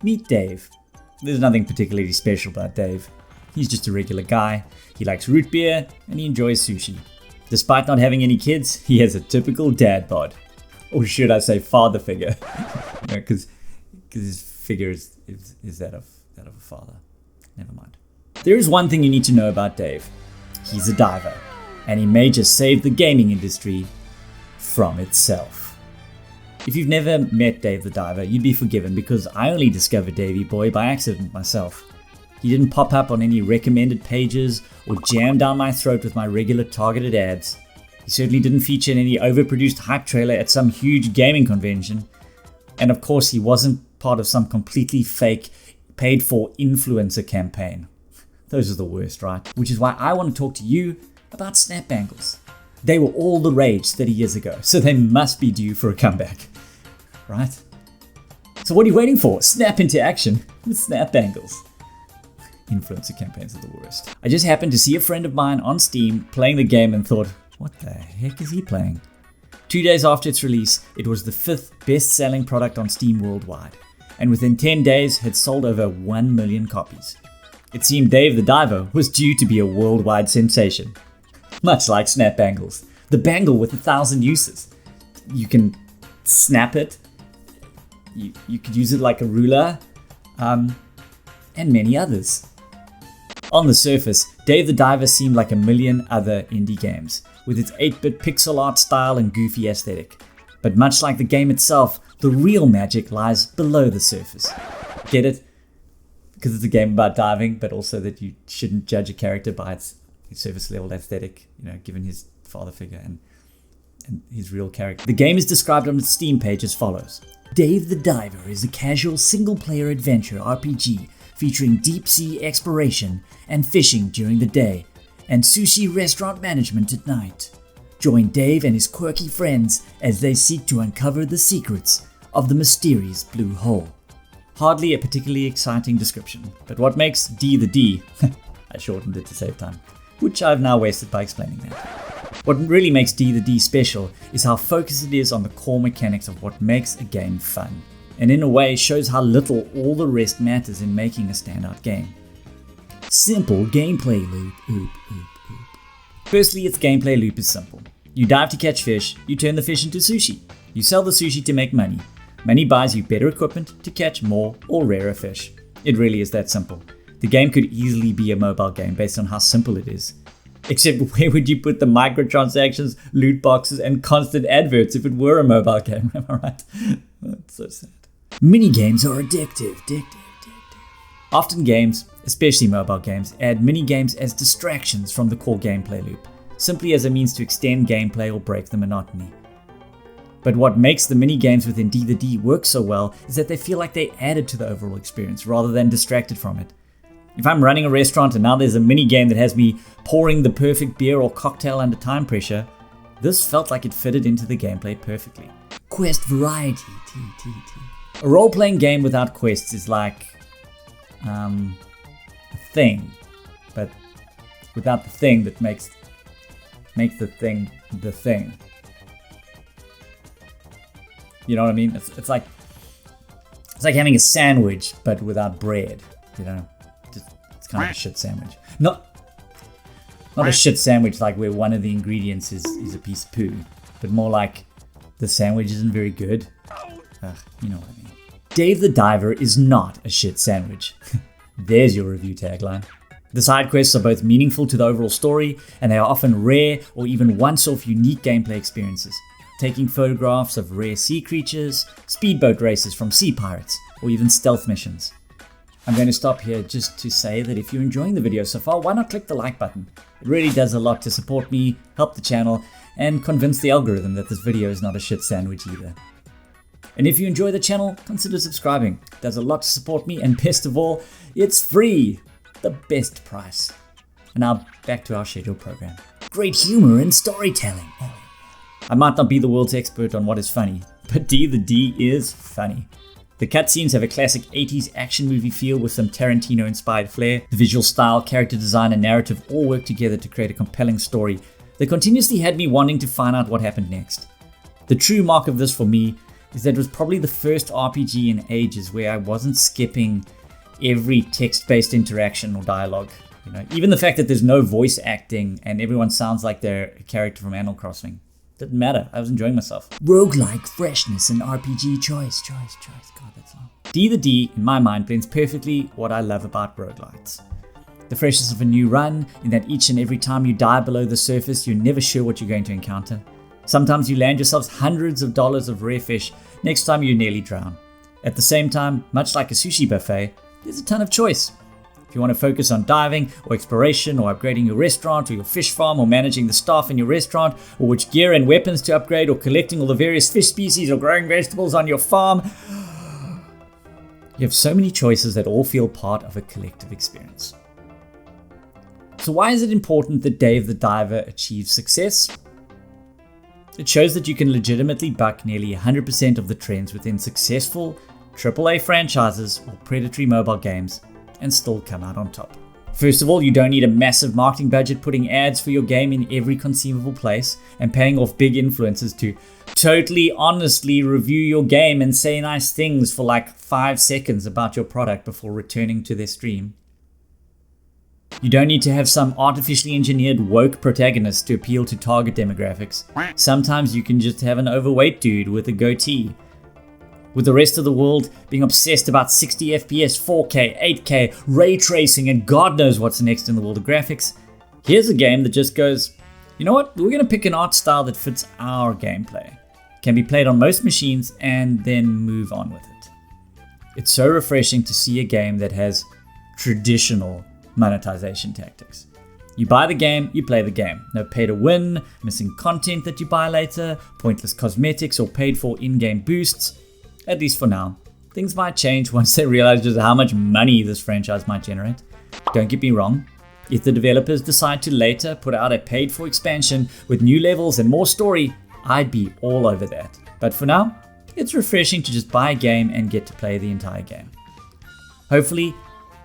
Meet Dave. There's nothing particularly special about Dave. He's just a regular guy. He likes root beer and he enjoys sushi. Despite not having any kids, he has a typical dad bod. Or should I say father figure? Because his figure is that of a father. Never mind. There is one thing you need to know about Dave. He's a diver, and he may just save the gaming industry from itself. If you've never met Dave the Diver, you'd be forgiven because I only discovered Davey Boy by accident myself. He didn't pop up on any recommended pages or jam down my throat with my regular targeted ads. He certainly didn't feature in any overproduced hype trailer at some huge gaming convention. And of course, he wasn't part of some completely fake, paid-for influencer campaign. Those are the worst, right? Which is why I want to talk to you about snap bangles. They were all the rage 30 years ago, so they must be due for a comeback, right? So what are you waiting for? Snap into action with snap bangles. Influencer campaigns are the worst. I just happened to see a friend of mine on Steam playing the game and thought, what the heck is he playing? 2 days after its release, it was the 5th best-selling product on Steam worldwide, and within 10 days had sold over 1 million copies. It seemed Dave the Diver was due to be a worldwide sensation. Much like snap bangles, the bangle with 1,000 uses. You can snap it, you could use it like a ruler, and many others. On the surface, Dave the Diver seemed like a million other indie games, with its 8-bit pixel art style and goofy aesthetic. But much like the game itself, the real magic lies below the surface. Get it? Because it's a game about diving, but also that you shouldn't judge a character by its surface level aesthetic, given his father figure and his real character. The game is described on its Steam page as follows. Dave the Diver is a casual single-player adventure RPG featuring deep-sea exploration and fishing during the day, and sushi restaurant management at night. Join Dave and his quirky friends as they seek to uncover the secrets of the mysterious blue hole. Hardly a particularly exciting description, but what makes D the D, I shortened it to save time, which I've now wasted by explaining that. What really makes D the D special is how focused it is on the core mechanics of what makes a game fun, and in a way shows how little all the rest matters in making a standout game. Simple gameplay loop. Firstly, its gameplay loop is simple. You dive to catch fish, you turn the fish into sushi. You sell the sushi to make money. Money buys you better equipment to catch more or rarer fish. It really is that simple. The game could easily be a mobile game based on how simple it is. Except where would you put the microtransactions, loot boxes, and constant adverts if it were a mobile game, am I right? That's so sad. Minigames are addictive. Often games, especially mobile games, add minigames as distractions from the core gameplay loop, simply as a means to extend gameplay or break the monotony. But what makes the minigames within D the D work so well is that they feel like they added to the overall experience rather than distracted from it. If I'm running a restaurant and now there's a minigame that has me pouring the perfect beer or cocktail under time pressure, this felt like it fitted into the gameplay perfectly. Quest variety. A role-playing game without quests is like a thing, but without the thing that makes the thing the thing. You know what I mean? It's like having a sandwich but without bread. It's kind of a shit sandwich. Not a shit sandwich like where one of the ingredients is a piece of poo, but more like the sandwich isn't very good. You know what I mean. Dave the Diver is not a shit sandwich. There's your review tagline. The side quests are both meaningful to the overall story, and they are often rare or even once-off unique gameplay experiences. Taking photographs of rare sea creatures, speedboat races from sea pirates, or even stealth missions. I'm going to stop here just to say that if you're enjoying the video so far, why not click the like button? It really does a lot to support me, help the channel, and convince the algorithm that this video is not a shit sandwich either. And if you enjoy the channel, consider subscribing. It does a lot to support me, and best of all, it's free. The best price. And now back to our scheduled program. Great humor and storytelling. I might not be the world's expert on what is funny, but D the D is funny. The cutscenes have a classic 80s action movie feel with some Tarantino-inspired flair. The visual style, character design, and narrative all work together to create a compelling story that continuously had me wanting to find out what happened next. The true mark of this for me is that it was probably the first RPG in ages where I wasn't skipping every text-based interaction or dialogue. You know, even the fact that there's no voice acting and everyone sounds like they're a character from Animal Crossing. Didn't matter. I was enjoying myself. Roguelike freshness and RPG choice. God, that's long. D the D, in my mind, blends perfectly what I love about roguelites. The freshness of a new run, in that each and every time you dive below the surface, you're never sure what you're going to encounter. Sometimes you land yourselves hundreds of dollars of rare fish, next time you nearly drown. At the same time, much like a sushi buffet, there's a ton of choice. If you want to focus on diving or exploration or upgrading your restaurant or your fish farm or managing the staff in your restaurant or which gear and weapons to upgrade or collecting all the various fish species or growing vegetables on your farm, you have so many choices that all feel part of a collective experience. So why is it important that Dave the Diver achieves success? It shows that you can legitimately buck nearly 100% of the trends within successful AAA franchises or predatory mobile games and still come out on top. First of all, you don't need a massive marketing budget putting ads for your game in every conceivable place and paying off big influencers to totally honestly review your game and say nice things for like 5 seconds about your product before returning to their stream. You don't need to have some artificially engineered woke protagonist to appeal to target demographics. Sometimes you can just have an overweight dude with a goatee. With the rest of the world being obsessed about 60 FPS, 4K, 8K, ray tracing, and God knows what's next in the world of graphics, here's a game that just goes, you know what, we're going to pick an art style that fits our gameplay, can be played on most machines, and then move on with it. It's so refreshing to see a game that has traditional monetization tactics. You buy the game, you play the game. No pay to win, missing content that you buy later, pointless cosmetics, or paid for in-game boosts. At least for now. Things might change once they realize just how much money this franchise might generate. Don't get me wrong, if the developers decide to later put out a paid for expansion with new levels and more story, I'd be all over that. But for now, it's refreshing to just buy a game and get to play the entire game. Hopefully,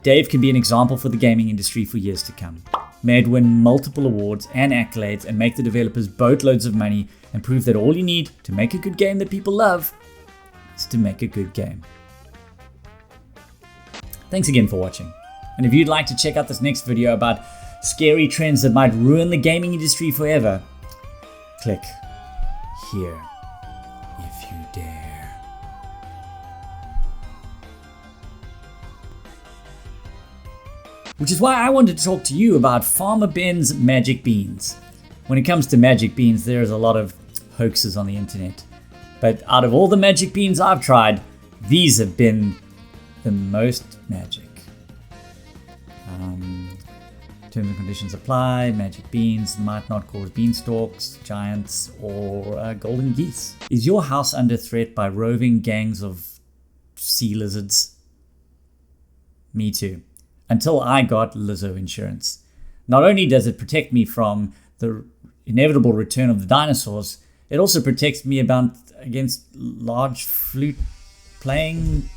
Dave can be an example for the gaming industry for years to come. May it win multiple awards and accolades and make the developers boatloads of money and prove that all you need to make a good game that people love is to make a good game. Thanks again for watching. And if you'd like to check out this next video about scary trends that might ruin the gaming industry forever, click here if you dare. Which is why I wanted to talk to you about Farmer Ben's magic beans. When it comes to magic beans, there's a lot of hoaxes on the internet. But out of all the magic beans I've tried, these have been the most magic. Terms and conditions apply. Magic beans might not cause beanstalks, giants, or golden geese. Is your house under threat by roving gangs of sea lizards? Me too. Until I got Lizzo insurance. Not only does it protect me from the inevitable return of the dinosaurs, it also protects me against large flute playing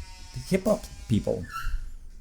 hip hop people.